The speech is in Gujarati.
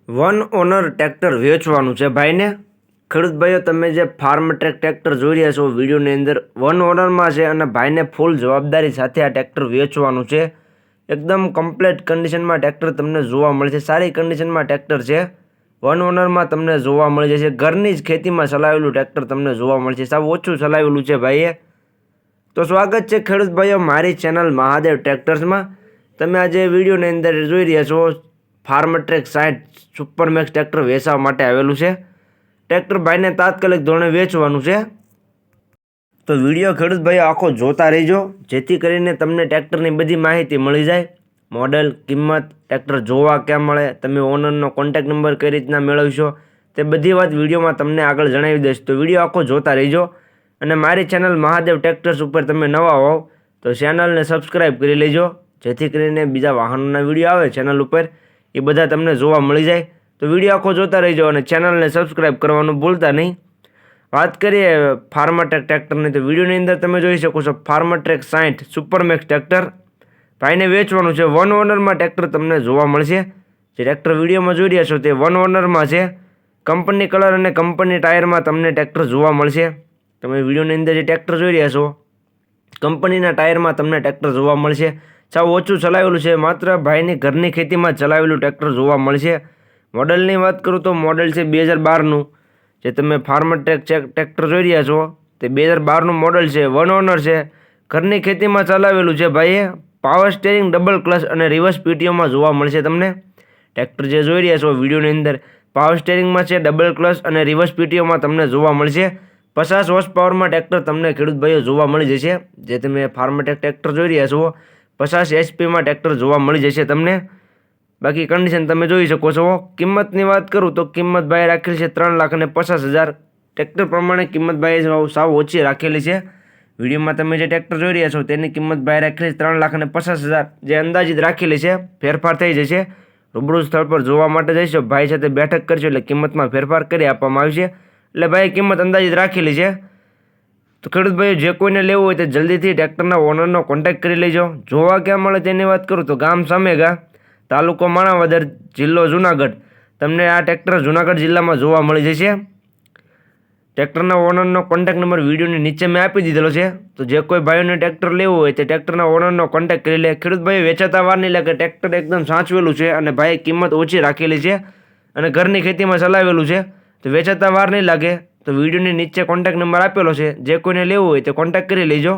વન ઓનર ટ્રેક્ટર વેચવાનું છે ભાઈને. ખેડૂત ભાઈઓ, તમે જે ફાર્મ ટ્રેક ટ્રેક્ટર જોઈ રહ્યા છો વિડીયોની અંદર, વન ઓનરમાં છે અને ભાઈને ફૂલ જવાબદારી સાથે આ ટ્રેક્ટર વેચવાનું છે. એકદમ કમ્પ્લીટ કન્ડિશનમાં ટ્રેક્ટર તમને જોવા મળશે. સારી કન્ડિશનમાં ટ્રેક્ટર છે. વન ઓનરમાં તમને જોવા મળી જશે. ઘરની જ ખેતીમાં ચલાવેલું ટ્રેક્ટર તમને જોવા મળશે. સાવ ઓછું ચલાવેલું છે ભાઈએ. તો સ્વાગત છે ખેડૂત ભાઈઓ મારી ચેનલ મહાદેવ ટ્રેક્ટર્સમાં. તમે આજે વિડીયોની અંદર જોઈ રહ્યા છો ફાર્મ ટ્રેક 60 સુપરમેક્સ ટ્રેક્ટર વેચવા માટે આવેલું છે. ટ્રેક્ટર ભાઈને તાત્કાલિક ધોરણે વેચવાનું છે. તો વિડીયો ખેડૂત ભાઈઓ આખો જોતા રહેજો, જેથી કરીને તમને ટ્રેક્ટરની બધી માહિતી મળી જાય. મોડલ, કિંમત, ટ્રેક્ટર જોવા ક્યાં મળે, તમે ઓનરનો કોન્ટેક્ટ નંબર કઈ રીતના મેળવશો, તે બધી વાત વિડીયોમાં તમને આગળ જણાવી દઈશ. તો વિડીયો આખો જોતા રહેજો. અને મારી ચેનલ મહાદેવ ટ્રેક્ટર્સ ઉપર તમે નવા હોવ તો ચેનલને સબસ્ક્રાઈબ કરી લેજો, જેથી કરીને બીજા વાહનોના વિડીયો આવે ચેનલ ઉપર એ બધા તમને જોવા મળી જાય. તો વિડીયો આખો જોતા રહેજો અને ચેનલને સબસ્ક્રાઈબ કરવાનું ભૂલતા નહીં. વાત કરીએ ફાર્મટ્રેક ટ્રેક્ટરની, તો વિડીયોની અંદર તમે જોઈ શકો છો ફાર્મટ્રેક 60 સુપરમેક્સ ટ્રેક્ટર ભાઈને વેચવાનું છે. વન ઓનરમાં ટ્રેક્ટર તમને જોવા મળશે. જે ટ્રેક્ટર વિડીયોમાં જોઈ રહ્યા છો તે વન ઓનરમાં છે. કંપની કલર અને કંપની ટાયરમાં તમને ટ્રેક્ટર જોવા મળશે. તમે વિડીયોની અંદર જે ટ્રેક્ટર જોઈ રહ્યા છો કંપનીના ટાયરમાં તમને ટ્રેક્ટર જોવા મળશે. સાવ ઓછું ચલાવેલું છે. માત્ર ભાઈની ઘરની ખેતીમાં ચલાવેલું ટ્રેક્ટર જોવા મળશે. મોડલની વાત કરું તો મોડલ છે 2012નું. જે તમે ફાર્મટ્રેક ટ્રેક્ટર જોઈ રહ્યા છો તે 2012નું મોડલ છે. વન ઓનર છે. ઘરની ખેતીમાં ચલાવેલું છે ભાઈએ. પાવર સ્ટેરિંગ, ડબલ ક્લચ અને રિવર્સ પીટીઓમાં જોવા મળશે તમને. ટ્રેક્ટર જે જોઈ રહ્યા છો વિડીયોની અંદર પાવર સ્ટેરિંગમાં છે, ડબલ ક્લચ અને રિવર્સ પીટીઓમાં તમને જોવા મળશે. 50 હોર્સ પાવરમાં ટ્રેક્ટર તમને ખેડૂત ભાઈઓ જોવા મળી જશે. જે તમે ફાર્મટ્રેક ટ્રેક્ટર જોઈ રહ્યા છો 50 એચપીમાં ટ્રેક્ટર જોવા મળી જશે તમને. બાકી કન્ડિશન તમે જોઈ શકો છો. કિંમતની વાત કરું તો કિંમત ભાઈ રાખેલી છે 3,50,000. ટ્રેક્ટર પ્રમાણે કિંમત ભાઈ સાવ ઓછી રાખેલી છે. વિડીયોમાં તમે જે ટ્રેક્ટર જોઈ રહ્યા છો તેની કિંમત ભાઈ રાખેલી છે 3,50,000, જે અંદાજિત રાખેલી છે. ફેરફાર થઈ જશે. રૂબરૂ સ્થળ પર જોવા માટે જઈશો, ભાઈ સાથે બેઠક કરશો એટલે કિંમતમાં ફેરફાર કરી આપવામાં આવશે. એટલે ભાઈ કિંમત અંદાજિત રાખેલી છે. તો ખેડૂત ભાઈઓ, જે કોઈને લેવું હોય તે જલ્દીથી ટ્રેક્ટરના ઓનરનો કોન્ટેક્ટ કરી લેજો. જોવા ક્યાં મળે તેની વાત કરું તો ગામ સામેગા, તાલુકો માણાવદર, જિલ્લો જુનાગઢ. તમને આ ટ્રેક્ટર જુનાગઢ જિલ્લામાં જોવા મળી જશે. ટ્રેક્ટરના ઓનરનો કોન્ટેક્ટ નંબર વિડીયોની નીચે મેં આપી દીધેલો છે. તો જે કોઈ ભાઈઓને ટ્રેક્ટર લેવું હોય તે ટ્રેક્ટરના ઓનરનો કોન્ટેક્ટ કરી લે. ખેડૂત ભાઈઓ, વેચાતા વાર નહીં લાગે. ટ્રેક્ટર એકદમ સાચવેલું છે અને ભાઈ કિંમત ઓછી રાખેલી છે અને ઘરની ખેતીમાં ચલાવેલું છે. તો વેચાતા વાર નહીં લાગે. તો વિડીયોની નીચે કોન્ટેક્ટ નંબર આપેલો છે. જે કોઈને લેવું હોય તે કોન્ટેક્ટ કરી લેજો.